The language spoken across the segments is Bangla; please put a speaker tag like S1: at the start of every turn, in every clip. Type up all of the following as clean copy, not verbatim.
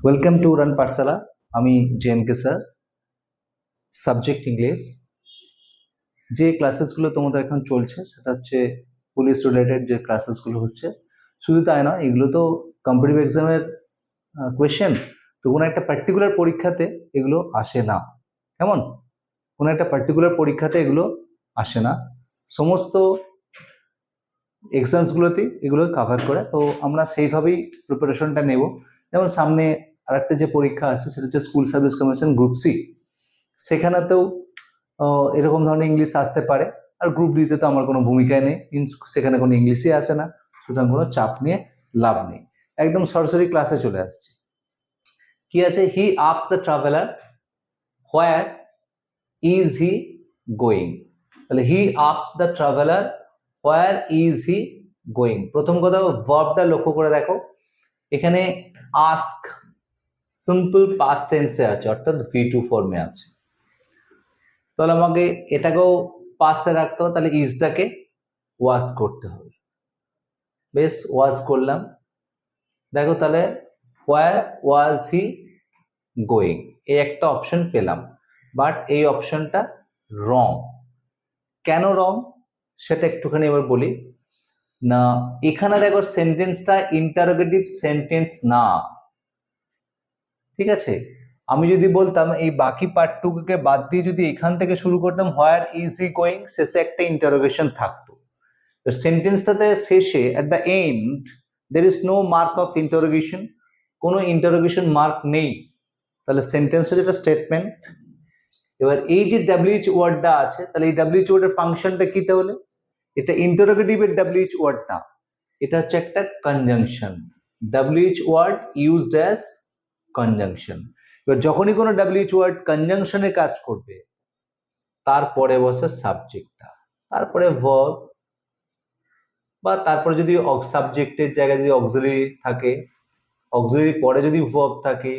S1: ওয়েলকাম টু উড়ান পাঠশালা। আমি জেএমকে স্যার, সাবজেক্ট ইংলিশ। যে ক্লাসেসগুলো তোমাদের এখন চলছে সেটা হচ্ছে পুলিশ রিলেটেড যে ক্লাসেসগুলো হচ্ছে। শুধু তাই নয়, এগুলো তো কম্পিটিটিভ এক্সামের কোয়েশ্চেন, তো কোনো একটা পার্টিকুলার পরীক্ষাতে এগুলো আসে না। কেমন? কোনো একটা পার্টিকুলার পরীক্ষাতে এগুলো আসে না, সমস্ত এক্সামসগুলোতেই এগুলো কভার করে। তো আমরা সেইভাবেই প্রিপারেশনটা নেব। যেমন সামনে আরেকটা যে পরীক্ষা আছে সেটা হচ্ছে school service commission group C, সেখানেতেও এরকম ধরনের ইংলিশ আসতে পারে। আর গ্রুপ ডিতে তো আমার কোনো ভূমিকায় নেই, সেখানে কোনো ইংলিশই আসে না, সুতরাং কোনো চাপ নিয়ে লাভ নেই। একদম সরাসরি ক্লাসে চলে আসছি। কি আছে? He asks the traveller where is he going. তাহলে he asks the traveller where is he going. প্রথম কথা, ভার্বটা লক্ষ্য করে দেখো, এখানে আস্ক সিম্পল পাস্ট টেন্সে আছে, অর্থাৎ V2 ফর্মে আছে। তাহলে আমাকে এটাকেও পাস্টে রাখতে হবে, তাহলে ইজটাকে ওয়াজ করতে হবে। বেশ, ওয়াজ করলাম। দেখো তাহলে হোয়ার ওয়াজ হি গোয়িং, এই একটা অপশন পেলাম, বাট এই অপশনটা রং। কেন রং সেটা একটুখানি এবার বলি না। এখানে দেখো সেন্টেন্সটা ইন্টারোগেটিভ সেন্টেন্স না, ঠিক আছে? আমি যদি বলতাম এই বাকি পার্টটুকুকে বাদ দিয়ে যদি এখান থেকে শুরু করতাম হোয়ার ইজ হি গোয়িং, শেষে একটা ইন্টারোগেশন থাকতো। সেন্টেন্সটাতে শেষে at the end there is no mark of interrogation, কোনো ইন্টারোগেশন মার্ক নেই, তাহলে সেন্টেন্স হচ্ছে একটা স্টেটমেন্ট। এবার এই যে ডাব্লিউএইচ ওয়ার্ডটা আছে, তাহলে এই ডাব্লিউএইচ ওয়ার্ডের ফাংশনটা কি? তাহলে এটা ইন্টারোগেটিভের ডাব্লিউএইচ ওয়ার্ড না, এটা হচ্ছে একটা conjunction. WH word used as conjunction. এবার যখনই কোনো ডাব্লিউএইচ ওয়ার্ড কনজাংশনে কাজ করবে, তারপরে বসে সাবজেক্টটা, তারপরে ভার্ব, বা তারপরে যদি সাবজেক্টের জায়গায় যদি অক্সিলারি থাকে, অক্সিলারি পরে যদি ভার্ব থাকে,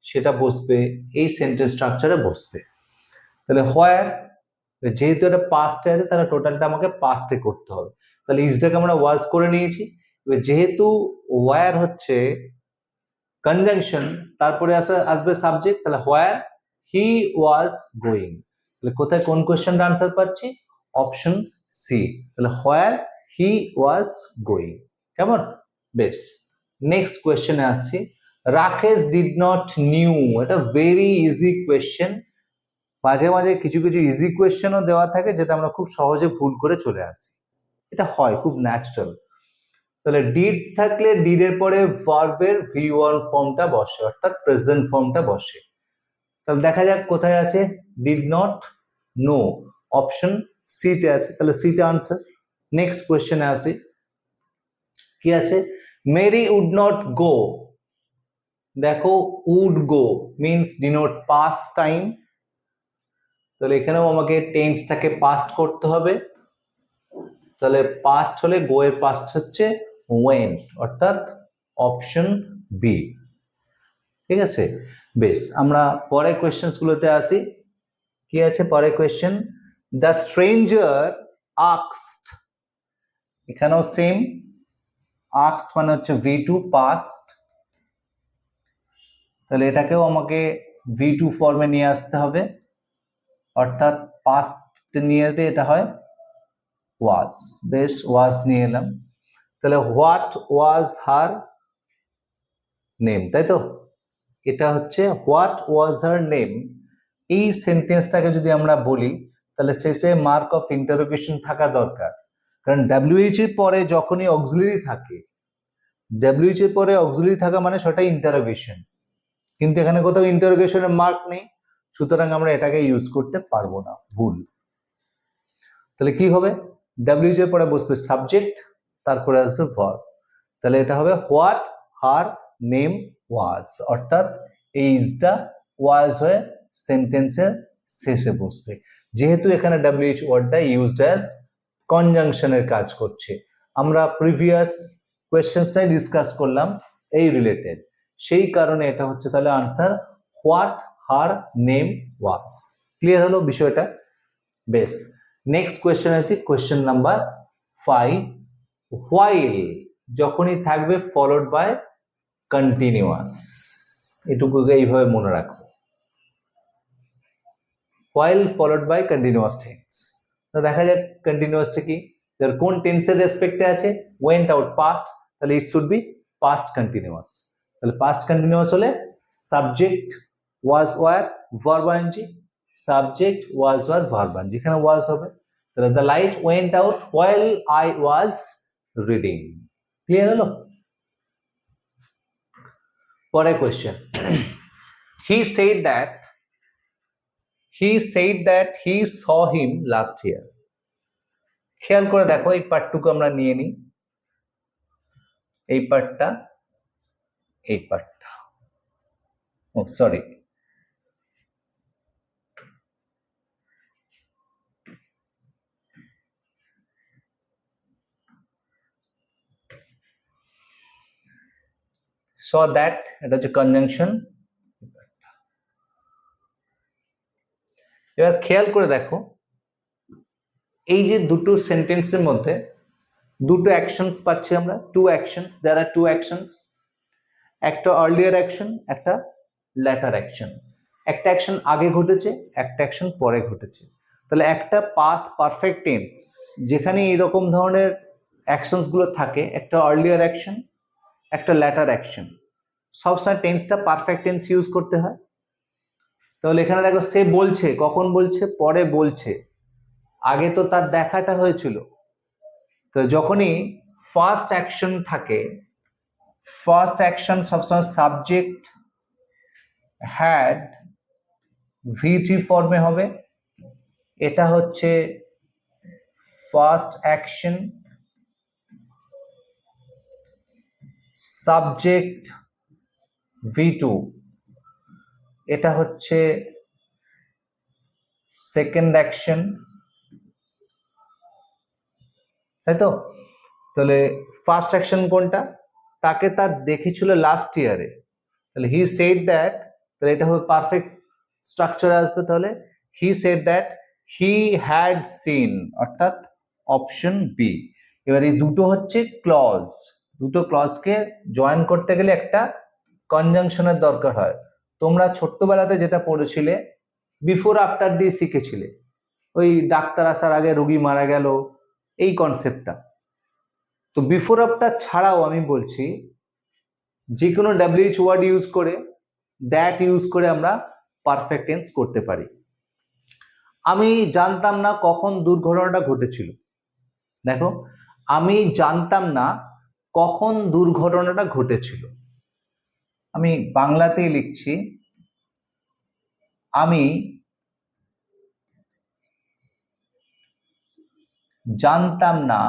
S1: সেটা বসবে, এই সেন্টেন্স স্ট্রাকচারে বসবে। তাহলে হোয়ার, যেহেতু এটা পাস্টে আছে তাহলে টোটালটা আমাকে পাস্টে করতে হবে। তাহলে ইজটাকে আমরা ওয়াজ করে নিয়েছি। এবার যেহেতু ওয়ার হচ্ছে কনজাংশন, তারপরে আসবে সাবজেক্ট, তাহলে হোয়ার হি ওয়াজ গোয়িং। তাহলে কোথায় কোন কোয়েশ্চেনটা আনসার পাচ্ছি? Option C. তাহলে হোয়ার হি ওয়াজ গোয়িং। কেমন? বেশ, নেক্সট কোয়েশ্চেনে আসছি। রাকেশ ডিড নট নিউ, এটা ভেরি ইজি কোয়েশ্চেন। মাঝে মাঝে কিছু কিছু ইজি কোয়েশ্চেনও দেওয়া থাকে যেটা আমরা খুব সহজে ভুল করে চলে আসি, এটা হয়, খুব ন্যাচারাল। তাহলে ডিড থাকলে ডিডের পরে ভার্বের V1 ফর্মটা বসে, অর্থাৎ প্রেজেন্ট ফর্মটা বসে। তাহলে দেখা যাক কোথায় আছে। Did not know, option C তে আছে, তাহলে সি তে আনসার। নেক্সট কোয়েশ্চেনে আসি। কি আছে? Mary would not go. দেখো, would go means denote past time, তাহলে এখানেও আমাকে টেন্সটাকে পাস্ট করতে হবে। তাহলে পাস্ট হলে গো এর পাস্ট হচ্ছে ওয়েন, অর্থাৎ অপশন বি। ঠিক আছে, বেশ, আমরা পরের কোয়েশ্চেন গুলোতে আসি। কি আছে পরের কোয়েশ্চেন? দ্য স্ট্রেঞ্জার আস্কড, এখানেও সেম, আস্কড মানে হচ্ছে V2 পাস্ট, তাহলে এটাকেও আমাকে V2 ফর্মে নিয়ে আসতে হবে, অর্থাৎ পাস্ট নিয়ে এলে এটা হয় ওয়াজ। বেশ, ওয়াজ নিয়ে এলাম। তাহলে হোয়াট ওয়াজ হার নেম, তাই তো? এটা হচ্ছে হোয়াট ওয়াজ হার নেম। এই সেন্টেন্সটাকে যদি আমরা বলি তাহলে শেষে মার্ক অফ ইন্টারোগেশন থাকা দরকার, কারণ ডাব্লিউএইচ এর পরে যখনই অক্সিলারি থাকে, ডাব্লিউএইচ এর পরে অক্সিলারি থাকা মানে সেটা ইন্টারোগেশন, কিন্তু এখানে কোথাও ইন্টারোগেশনের মার্ক নেই, সুতরাং আমরা এটাকে ইউজ করতে পারবো না, ভুল। তাহলে কি হবে? ডাব্লিউএইচ এর পরে বসবে সাবজেক্ট, তারপরে আসবে ভার্ব, তাহলে এটা হবে হোয়াট হার নেম ওয়াজ, অর্থাৎ এইজটা ওয়াজ হয়ে সেন্টেন্সের শেষে বসবে, যেহেতু এখানে ডাব্লিউএইচ ওয়ার্ডটা ইউজড অ্যাজ কনজাংশনের কাজ করছে। আমরা প্রিভিয়াস কোয়েশ্চেনটাই ডিসকাস করলাম এই রিলেটেড, সেই কারণে এটা হচ্ছে তাহলে answer what her name was. Clear হলো বিষয়টা? বেশ, নেক্সট কোয়েশ্চেন আছে, কোয়েশ্চেন নাম্বার 5। হোয়াইল যখনই থাকবে ফলোড বাই কন্টিনিউয়াস, এটুকুকে এইভাবে মনে রাখবো, while followed by continuous tense। তো দেখা যাক কন্টিনিউয়াসটা কি, এর কোন টেন্সের রেসপেক্টে আছে, went out past, তাহলে it should be past continuous। তাহলে past continuous হলে subject was were verb ing, subject was were verb ing, যেখানে was হবে তাহলে the light went out while I was reading। Clear হলো? পরের question, he said that he saw him last year। খেয়াল করে দেখো এই পার্টটুকু আমরা নিয়ে নিই, এই পার্টটা, এই পার্টটা, ও সরি, saw that এটা হচ্ছে কনজাংশন। এবার খেয়াল করে দেখো এই যে দুটো সেন্টেন্সের মধ্যে দুটো অ্যাকশনস পাচ্ছি আমরা, two actions, there are two actions, একটা আর্লিয়ার অ্যাকশন, একটা ল্যাটার অ্যাকশন। একটা অ্যাকশন আগে ঘটেছে, একটা অ্যাকশন পরে ঘটেছে। তাহলে একটা পাস্ট পারফেক্ট টেন্স যেখানে এরকম ধরনের অ্যাকশনস গুলো থাকে, একটা আর্লিয়ার অ্যাকশন, একটা ল্যাটার অ্যাকশন, সবসময় টেন্সটা পারফেক্ট টেন্স ইউজ করতে হয়। তাহলে এখানে দেখো সে বলছে, কখন বলছে, পরে বলছে, আগে তো তার দেখাটা হয়েছিল। তো যখনই ফার্স্ট অ্যাকশন থাকে, ফার্স্ট অ্যাকশন সবসময় সাবজেক্ট হ্যাড ভিটি ফর্মে হবে, এটা হচ্ছে ফার্স্ট অ্যাকশন, সাবজেক্ট V2, এটা হচ্ছে সেকেন্ড অ্যাকশন, তাই তো? তাহলে ফার্স্ট অ্যাকশন কোনটা, তাকে তার দেখেছিল লাস্ট ইয়ারে, তাহলে হি সেড দ্যাট, তাহলে এটা হবে পারফেক্ট স্ট্রাকচারে আসবে। তাহলে he said that he had seen, অর্থাৎ অপশন বি। এবার এই দুটো হচ্ছে ক্লজ, দুটো ক্লজকে জয়েন করতে গেলে একটা কনজাংশনের দরকার হয়। তোমরা ছোট্টবেলাতে যেটা পড়েছিলে বিফোর আফটার দিয়ে শিখেছিলে, ওই ডাক্তার আসার আগে রোগী মারা গেল, এই কনসেপ্টটা। তো বিফোর আফটার ছাড়াও আমি বলছি যে কোনো ডাব্লিউএইচ ওয়ার্ড ইউজ করে, দ্যাট ইউজ করে আমরা পারফেক্ট টেন্স করতে পারি। আমি জানতাম না কখন দুর্ঘটনাটা ঘটেছিল, দেখো আমি জানতাম না কখন দুর্ঘটনাটা ঘটেছিল, আমি বাংলাতেই লিখছি, আমি জানতাম না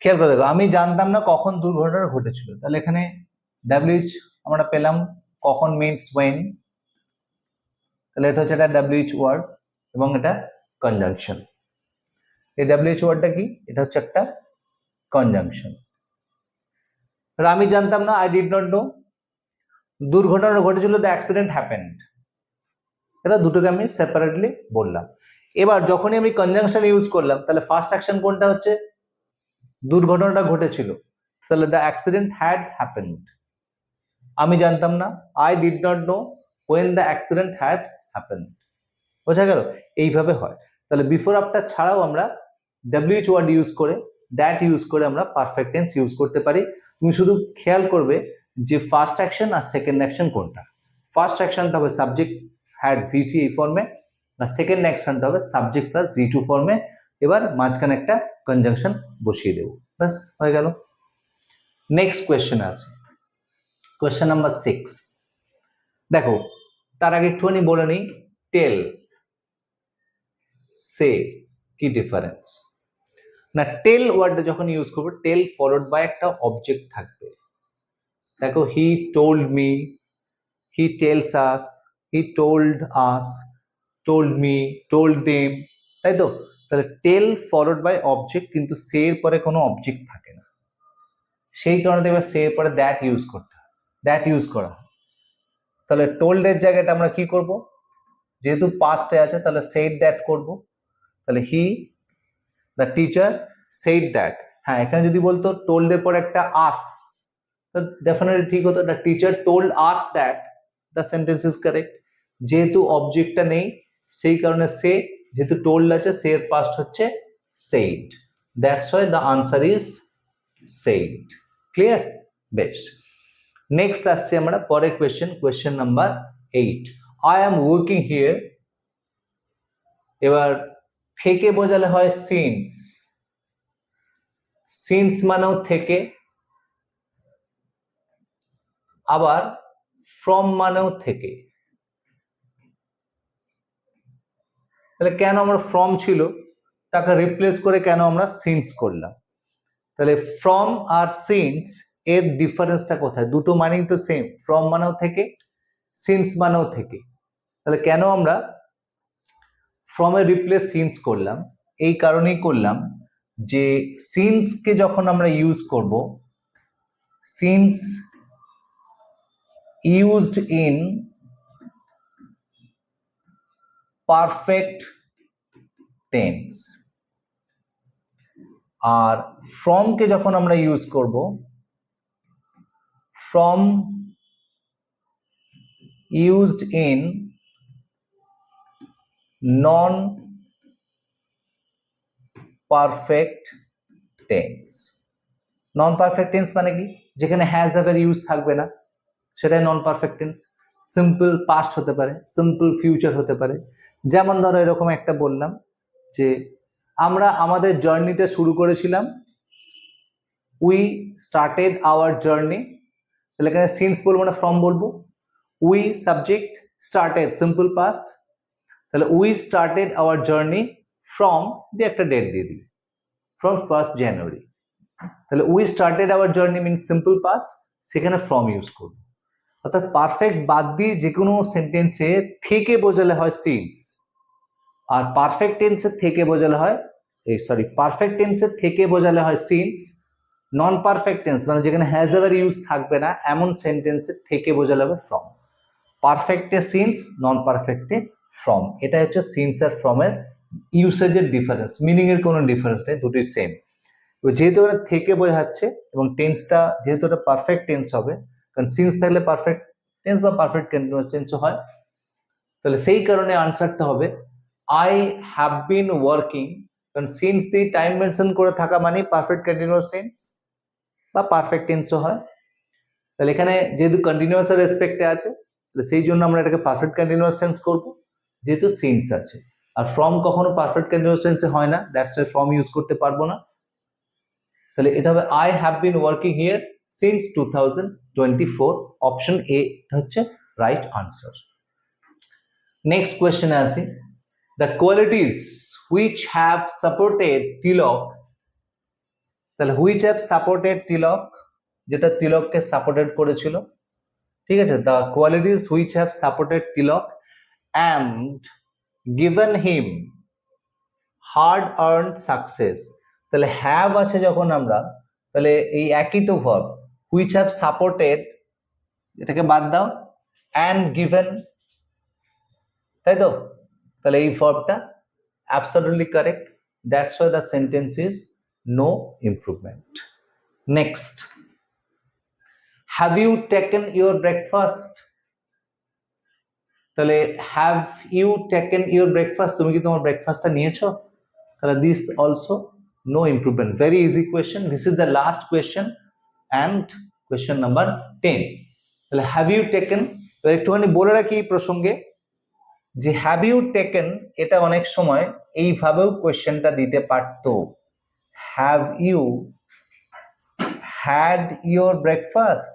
S1: খেয়াল করে দেখো, আমি জানতাম না কখন দুর্ঘটনা ঘটেছিল, তাহলে এখানে ডাব্লিউএইচ আমরা পেলাম, কখন মিনস ওয়েন, তাহলে এটা হচ্ছে একটা ডাব্লিউএইচ ওয়ার্ড এবং এটা কনজাংশন। এই ডাব্লিউএইচ ওয়ার্ডটা কি, এটা হচ্ছে একটা কনজাংশন। আমি জানতাম না, আই ডিড নট নো, দুর্ঘটনা ঘটেছিল, দ্য অ্যাক্সিডেন্ট হ্যাপেন্ড, এটা দুটোকে আমি সেপারেটলি বললাম। এবার যখনই আমি কনজাংশন ইউজ করলাম, তাহলে ফার্স্ট অ্যাকশন কোনটা হচ্ছে, দুর্ঘটনাটা ঘটেছিল, তাহলে দ্য অ্যাক্সিডেন্ট হ্যাড হ্যাপেন্ড। আমি জানতাম না, I did not know when the accident had happened. বোঝা গেল? এইভাবে হয়। তাহলে বিফোর আফটার ছাড়াও আমরা ডাব্লিউএইচ ওয়ার্ড ইউজ করে, দ্যাট ইউজ করে আমরা পারফেক্ট টেন্স ইউজ করতে পারি। তুমি শুধু খেয়াল করবে যে ফার্স্ট অ্যাকশন আর সেকেন্ড অ্যাকশন কোনটা। ফার্স্ট অ্যাকশনটা হবে সাবজেক্ট হ্যাড ভিটি এই ফর্মে, আর সেকেন্ড অ্যাকশনটা হবে সাবজেক্ট প্লাস V2 ফর্মে। এবার মাঝখানে একটা কনজাংশন বসিয়ে দেবো, ব্যাস হয়ে গেল। নেক্সট কোয়েশ্চেন আছে, কোয়েশ্চেন নাম্বার 6। দেখো তার আগে একটুখানি বলে নিই, টেল, সে কি ডিফারেন্স না। টেল ওয়ার্ডটা যখন ইউজ করবো, টেল ফলোড বাই একটা অবজেক্ট থাকবে। দেখো he told me, he tells us, he told us, told me, told them, তাই তো? তাহলে টেল ফলোড বাই অবজেক্ট, কিন্তু সে এর পরে কোনো অবজেক্ট থাকে না, সেই কারণে দেখবে সে এর পরে দ্যাট ইউজ করতে হয়, দ্যাট ইউজ করা হয়। তাহলে টোল্ড এর জায়গাটা আমরা কি করব, যেহেতু পাস্টে আছে তাহলে সেড দ্যাট করব। তাহলে he the teacher said that. হ্যাঁ, এখানে যদি বলতো টোল্ড এর পর একটা আস, তো ডেফিনেটলি ঠিক হতো, the teacher told us that, the sentence is correct. যেহেতু অবজেক্টটা নেই সেই কারণে সে, যেহেতু টোল্ড আছে সে এর পাস্ট হচ্ছে said, that's why the answer is said. Clear? বেশ, নেক্সট আসছে আমরা পরের question number 8। I am working here, এবার থেকে বোঝালে হয় সিন্স, সিন্স মানেও থেকে, আবার ফ্রম মানেও থেকে। তাহলে কেন আমরা ফ্রম ছিল তাকে রিপ্লেস করে কেন আমরা সিন্স করলাম? তাহলে ফ্রম আর সিন্স এর ডিফারেন্সটা কোথায়? দুটো মানেই তো সেম, ফ্রম মানেও থেকে, সিন্স মানেও থেকে। তাহলে কেন আমরা ফ্রম এর রিপ্লেস সিন্স করলাম? এই কারণেই করলাম যে সিন্সকে যখন আমরা ইউজ করব, since used in perfect tense, আর ফ্রম কে যখন আমরা ইউজ করব, from used in non perfect tense. Non perfect tense মানে কি? যেখানে হ্যাজ হ্যাভ এর ইউজ থাকবে না, সেটাই নন পারফেক্ট টেন্স। সিম্পল পাস্ট হতে পারে, সিম্পল ফিউচার হতে পারে। যেমন ধরো এরকম একটা বললাম যে আমরা আমাদের জার্নিতে শুরু করেছিলাম, উই স্টার্টেড আওয়ার জার্নি। তাহলে এখানে সিন্স বলবো না, ফ্রম বলবো। We subject, started simple past, তাহলে we started our journey from দিয়ে একটা ডেট দিয়ে দিই, ফ্রম 1st জানুয়ারি। তাহলে we started our journey means simple past, সেখানে ফ্রম ইউজ করবো। অর্থাৎ পারফেক্ট বাদ দিয়ে যে কোনো সেন্টেন্সে থেকে বোঝালে হয় সিন্স, আর পারফেক্ট টেন্সের থেকে বোঝালে হয়, পারফেক্ট টেন্সের থেকে বোঝালে হয় সিন্স। নন পারফেক্ট টেন্স মানে যেখানে হ্যাজ এভার ইউজ থাকবে না এমন সেন্টেন্সের থেকে বোঝালে হবে ফ্রম। পারফেক্টে সিন্স, নন পারফেক্টে ফ্রম। এটা হচ্ছে সিন্স আর ফ্রম এর ইউসেজের ডিফারেন্স, মিনিং এর কোনো ডিফারেন্স নেই, দুটোই সেম। যেহেতু ওটা থেকে বোঝাচ্ছে এবং টেন্সটা যেহেতু ওটা পারফেক্ট টেন্স হবে, কারণ সিন্স থাকলে পারফেক্ট টেন্স বা পারফেক্ট কন্টিনিউয়াস টেন্সও হয়, তাহলে সেই কারণে আনসারটা হবে আই হ্যাভ বিন ওয়ার্কিং। কারণ সিন্স দিয়ে টাইম মেনশন করে থাকা মানে পারফেক্ট কন্টিনিউয়াস টেন্স বা পারফেক্ট টেন্সও হয়। তাহলে এখানে যেহেতু কন্টিনিউয়াস এর রেসপেক্টে আছে, তাহলে সেই জন্য আমরা এটাকে পারফেক্ট কন্টিনিউয়াস টেন্স করব, যেহেতু সিন্স আছে। আর ফ্রম কখনো পারফেক্ট কন্টিনিউয়াস টেন্সে হয় না, দ্যাটস ওয়াই ফ্রম ইউজ করতে পারবো না। তাহলে এটা হবে I have been working here since 2024। Option A হচ্ছে রাইট আনসার। নেক্সট কোয়েশ্চেনে আসি, the qualities which have supported Tilak. তাহলে হুইচ হ্যাভ সাপোর্টেড তিলক, যেটা তিলককে সাপোর্টেড করেছিল, ঠিক আছে। The qualities which have supported Tilak and given him hard earned success. তাহলে হ্যাভ আছে যখন আমরা, তাহলে এই একই তো ভার্ব, হুইচ হ্যাভ সাপোর্টেড, এটাকে বাদ দাও, অ্যান্ড গিভেন, তাই তো। তাহলে এই ভার্বটা absolutely correct, that's why the sentence is no improvement. Next, have you taken your breakfast. তাহলে have you taken your breakfast, তুমি কি তোমার ব্রেকফাস্টটা নিয়েছো? তাহলে this also no improvement. Very easy question, this is the last question and question number 10। তাহলে হ্যাভ ইউ টেকেন, একটুখানি বলে রাখি এই প্রসঙ্গে যে হ্যাভ ইউ টেকেন এটা অনেক সময় এইভাবেও কোয়েশ্চেনটা দিতে পারতো, have you had your breakfast.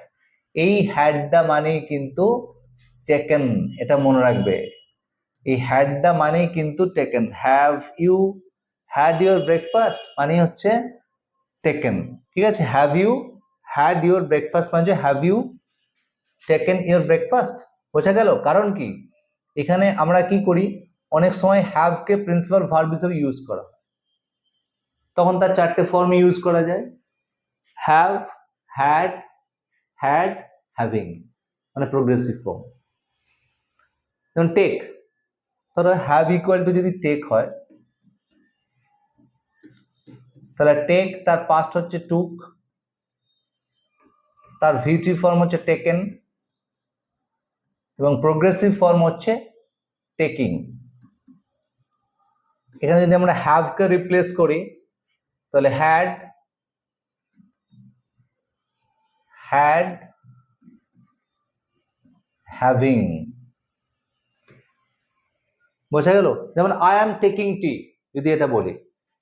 S1: এই হ্যাডটা মানেই কিন্তু টেকেন, এটা মনে রাখবে। এই হ্যাডটা মানেই কিন্তু taken, have you had your breakfast মানে হচ্ছে টেকেন, ঠিক আছে। Have you had your breakfast মানে have you taken your breakfast, বোঝা গেল? কারণ কি, এখানে আমরা কি করি, অনেক সময় হ্যাভ কে প্রিন্সিপাল ভার্ব হিসেবে ইউজ করা হয়। তখন তার চারটে ফর্ম ইউজ করা যায়, হ্যাভ, হ্যাড, হ্যাড, হ্যাভিং, মানে প্রোগ্রেসিভ ফর্ম। যেমন টেক, ধরো হ্যাভ ইকুয়াল টু যদি টেক হয়, তাহলে টেক তার পাস্ট হচ্ছে টুক, তার ভিটি ফর্ম হচ্ছে টেকেন, এবং প্রোগ্রেসিভ ফর্ম হচ্ছে টেকিং। এখানে যদি আমরা হ্যাভ কে রিপ্লেস করি, তাহলে হ্যাড, হ্যাড, হ্যাভিং। বোঝা গেল? যেমন আই অ্যাম টেকিং টি, যদি এটা বলি,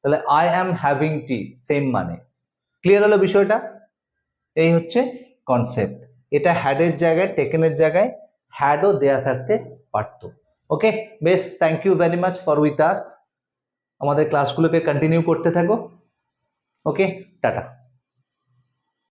S1: তাহলে I am having tea, same মানে। ক্লিয়ার হলো বিষয়টা? এই হচ্ছে কনসেপ্ট। এটা হ্যাডের জায়গায়, টেকেনের জায়গায় হ্যাডও দেয়া থাকতে পারতো। ওকে, বেশ, thank you very much for with us. আমাদের ক্লাসগুলোকে কন্টিনিউ করতে থাকো। Okay, tata.